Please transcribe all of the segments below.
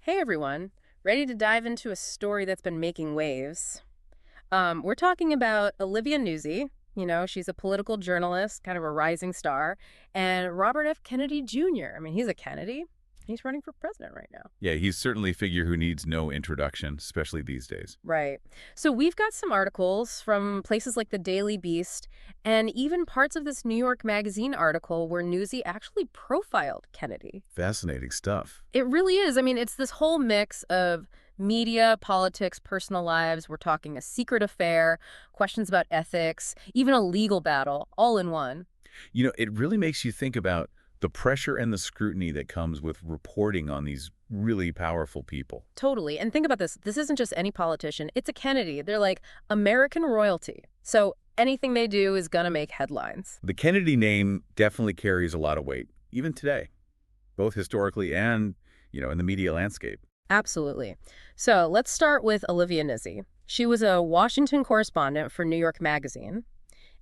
Hey everyone, ready to dive into a story that's been making waves? We're talking about Olivia Nuzzi. She's a political journalist, kind of a rising star, and Robert F. Kennedy Jr. I mean, he's a Kennedy. He's running for president right now. Yeah, he's certainly a figure who needs no introduction, especially these days. Right. So we've got some articles from places like the Daily Beast and even parts of this New York Magazine article where Newsy actually profiled Kennedy. Fascinating stuff. It really is. I mean, it's this whole mix of media, politics, personal lives. We're talking a secret affair, questions about ethics, even a legal battle, all in one. It really makes you think about the pressure and the scrutiny that comes with reporting on these really powerful people. Totally. And think about this. This isn't just any politician. It's a Kennedy. They're like American royalty. So anything they do is going to make headlines. The Kennedy name definitely carries a lot of weight, even today, both historically and, in the media landscape. Absolutely. So let's start with Olivia Nuzzi. She was a Washington correspondent for New York Magazine.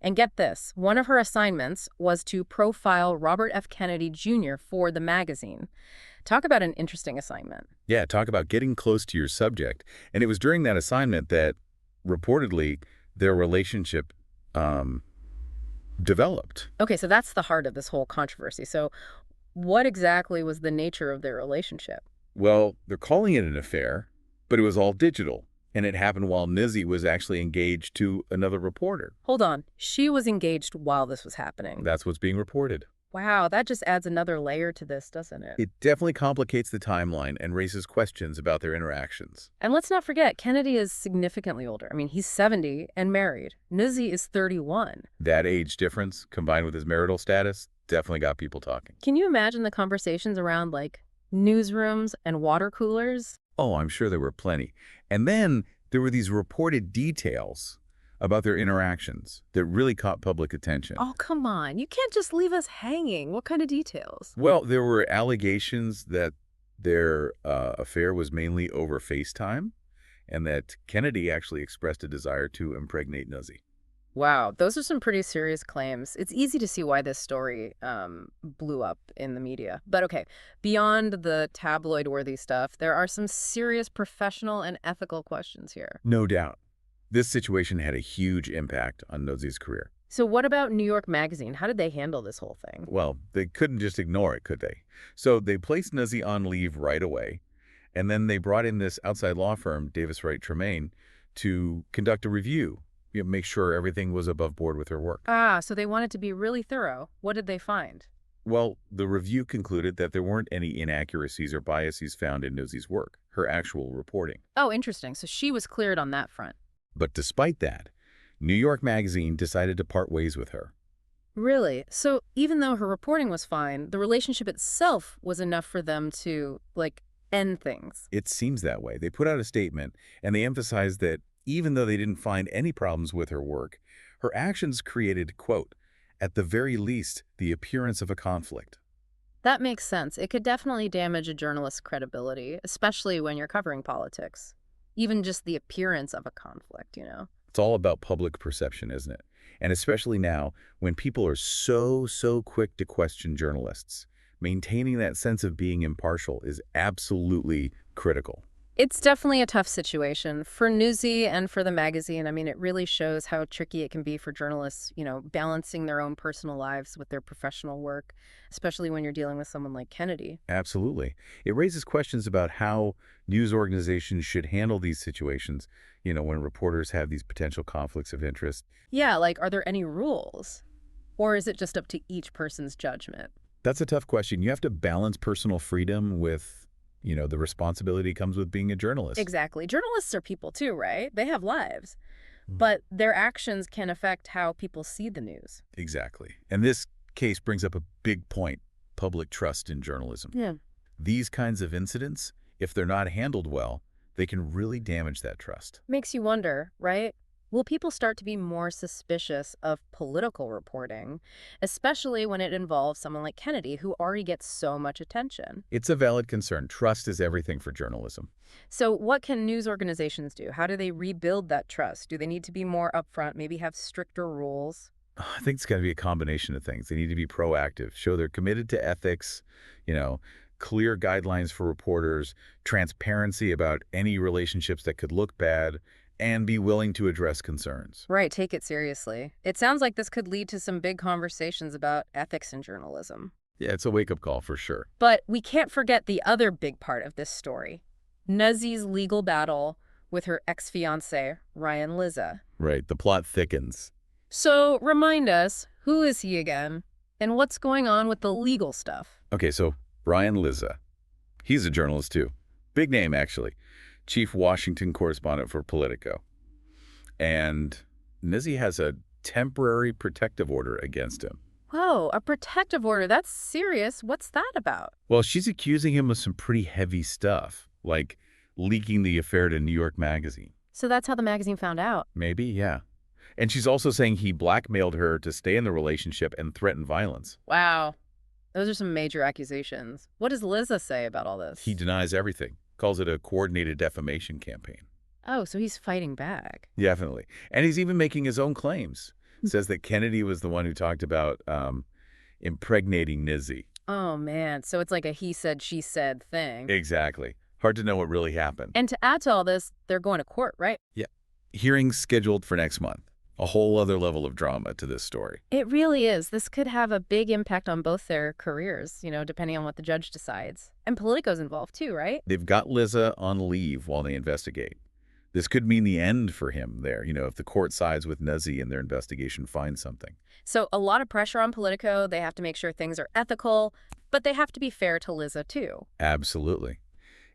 And get this, one of her assignments was to profile Robert F. Kennedy Jr. for the magazine. Talk about an interesting assignment. Yeah, talk about getting close to your subject. And it was during that assignment that, reportedly, their relationship developed. Okay, so that's the heart of this whole controversy. So what exactly was the nature of their relationship? Well, they're calling it an affair, but it was all digital. And it happened while Nizzi was actually engaged to another reporter. Hold on. She was engaged while this was happening. That's what's being reported. Wow, that just adds another layer to this, doesn't it? It definitely complicates the timeline and raises questions about their interactions. And let's not forget, Kennedy is significantly older. I mean, he's 70 and married. Nuzzi is 31. That age difference, combined with his marital status, definitely got people talking. Can you imagine the conversations around, like, newsrooms and water coolers? Oh, I'm sure there were plenty. And then there were these reported details about their interactions that really caught public attention. Oh, come on. You can't just leave us hanging. What kind of details? Well, there were allegations that their affair was mainly over FaceTime and that Kennedy actually expressed a desire to impregnate Nuzzi. Wow, those are some pretty serious claims. It's easy to see why this story blew up in the media. But okay, beyond the tabloid-worthy stuff, there are some serious professional and ethical questions here. No doubt. This situation had a huge impact on Nuzzi's career. So what about New York Magazine? How did they handle this whole thing? Well, they couldn't just ignore it, could they? So they placed Nuzzi on leave right away, and then they brought in this outside law firm, Davis Wright Tremaine, to conduct a review, make sure everything was above board with her work. Ah, so they wanted to be really thorough. What did they find? Well, the review concluded that there weren't any inaccuracies or biases found in Nuzzi's work, her actual reporting. Oh, interesting. So she was cleared on that front. But despite that, New York Magazine decided to part ways with her. Really? So even though her reporting was fine, the relationship itself was enough for them to, like, end things. It seems that way. They put out a statement, and they emphasized that even though they didn't find any problems with her work, her actions created, quote, at the very least, the appearance of a conflict. That makes sense. It could definitely damage a journalist's credibility, especially when you're covering politics. Even just the appearance of a conflict. It's all about public perception, isn't it? And especially now, when people are so quick to question journalists, maintaining that sense of being impartial is absolutely critical. It's definitely a tough situation for Newsy and for the magazine. I mean, it really shows how tricky it can be for journalists, balancing their own personal lives with their professional work, especially when you're dealing with someone like Kennedy. Absolutely. It raises questions about how news organizations should handle these situations, when reporters have these potential conflicts of interest. Yeah, like, are there any rules? Or is it just up to each person's judgment? That's a tough question. You have to balance personal freedom with, the responsibility comes with being a journalist. Exactly. Journalists are people too, right? They have lives. Mm. But their actions can affect how people see the news. Exactly. And this case brings up a big point, public trust in journalism. Yeah. These kinds of incidents, if they're not handled well, they can really damage that trust. Makes you wonder, right? Will people start to be more suspicious of political reporting, especially when it involves someone like Kennedy, who already gets so much attention? It's a valid concern. Trust is everything for journalism. So what can news organizations do? How do they rebuild that trust? Do they need to be more upfront, maybe have stricter rules? I think it's got to be a combination of things. They need to be proactive, show they're committed to ethics, you know, clear guidelines for reporters, transparency about any relationships that could look bad, and be willing to address concerns. Right, take it seriously. It sounds like this could lead to some big conversations about ethics in journalism. Yeah, it's a wake-up call for sure. But we can't forget the other big part of this story, Nuzzi's legal battle with her ex-fiancé, Ryan Lizza. Right, the plot thickens. So remind us, who is he again? And what's going on with the legal stuff? Okay, so Brian Lizza. He's a journalist too. Big name, actually. Chief Washington correspondent for Politico. And Nuzzi has a temporary protective order against him. Whoa, a protective order. That's serious. What's that about? Well, she's accusing him of some pretty heavy stuff, like leaking the affair to New York Magazine. So that's how the magazine found out. Maybe, yeah. And she's also saying he blackmailed her to stay in the relationship and threaten violence. Wow. Those are some major accusations. What does Lizza say about all this? He denies everything, calls it a coordinated defamation campaign. Oh, so he's fighting back. Definitely. And he's even making his own claims. Says that Kennedy was the one who talked about impregnating Nuzzi. Oh, man. So it's like a he said, she said thing. Exactly. Hard to know what really happened. And to add to all this, they're going to court, right? Yeah. Hearings scheduled for next month. A whole other level of drama to this story. It really is. This could have a big impact on both their careers, depending on what the judge decides. And Politico's involved too, right? They've got Lizza on leave while they investigate. This could mean the end for him there, if the court sides with Nuzzi and their investigation finds something. So a lot of pressure on Politico. They have to make sure things are ethical, but they have to be fair to Lizza too. Absolutely.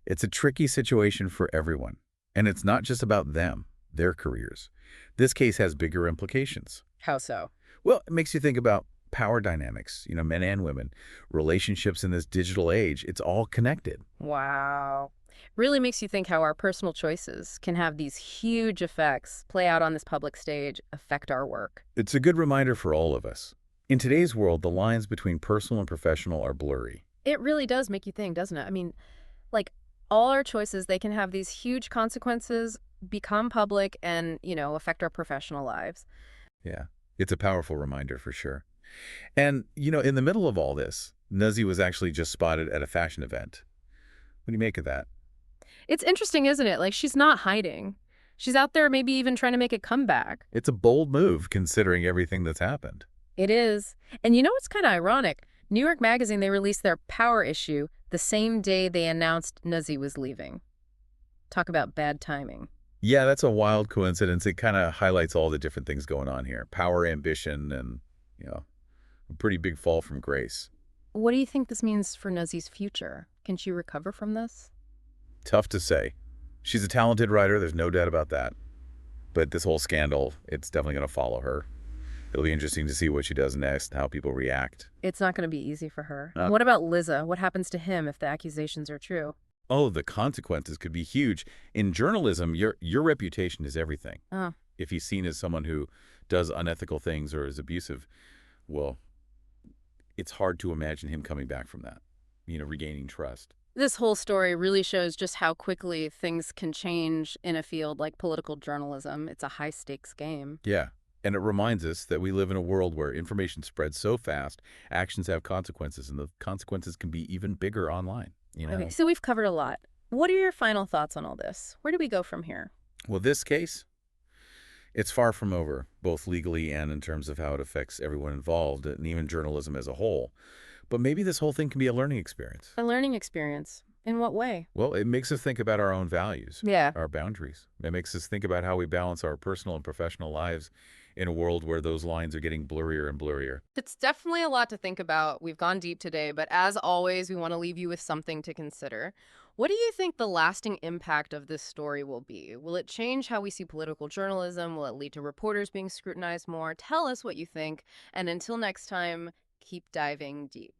It's a tricky situation for everyone. And it's not just about them, their careers. This case has bigger implications. How so? Well, it makes you think about power dynamics, men and women, relationships in this digital age. It's all connected. Wow. Really makes you think how our personal choices can have these huge effects, play out on this public stage, affect our work. It's a good reminder for all of us. In today's world, the lines between personal and professional are blurry. It really does make you think, doesn't it? I mean, like, all our choices, they can have these huge consequences, become public, and, affect our professional lives. Yeah, it's a powerful reminder for sure. And, in the middle of all this, Nuzzi was actually just spotted at a fashion event. What do you make of that? It's interesting, isn't it? Like, she's not hiding. She's out there maybe even trying to make a comeback. It's a bold move considering everything that's happened. It is. And what's kind of ironic? New York Magazine, they released their Power issue the same day they announced Nuzzi was leaving. Talk about bad timing. Yeah, that's a wild coincidence. It kind of highlights all the different things going on here. Power, ambition, and, a pretty big fall from grace. What do you think this means for Nuzzi's future? Can she recover from this? Tough to say. She's a talented writer, there's no doubt about that. But this whole scandal, it's definitely going to follow her. It'll be interesting to see what she does next, how people react. It's not going to be easy for her. What about Lizza? What happens to him if the accusations are true? Oh, the consequences could be huge. In journalism, your reputation is everything. Oh. If he's seen as someone who does unethical things or is abusive, well, it's hard to imagine him coming back from that, regaining trust. This whole story really shows just how quickly things can change in a field like political journalism. It's a high-stakes game. Yeah, and it reminds us that we live in a world where information spreads so fast, actions have consequences, and the consequences can be even bigger online. Okay, so we've covered a lot. What are your final thoughts on all this? Where do we go from here? Well, this case, it's far from over, both legally and in terms of how it affects everyone involved, and even journalism as a whole. But maybe this whole thing can be a learning experience. A learning experience? In what way? Well, it makes us think about our own values, Yeah. our boundaries. It makes us think about how we balance our personal and professional lives in a world where those lines are getting blurrier and blurrier. It's definitely a lot to think about. We've gone deep today, but as always, we want to leave you with something to consider. What do you think the lasting impact of this story will be? Will it change how we see political journalism? Will it lead to reporters being scrutinized more? Tell us what you think. And until next time, keep diving deep.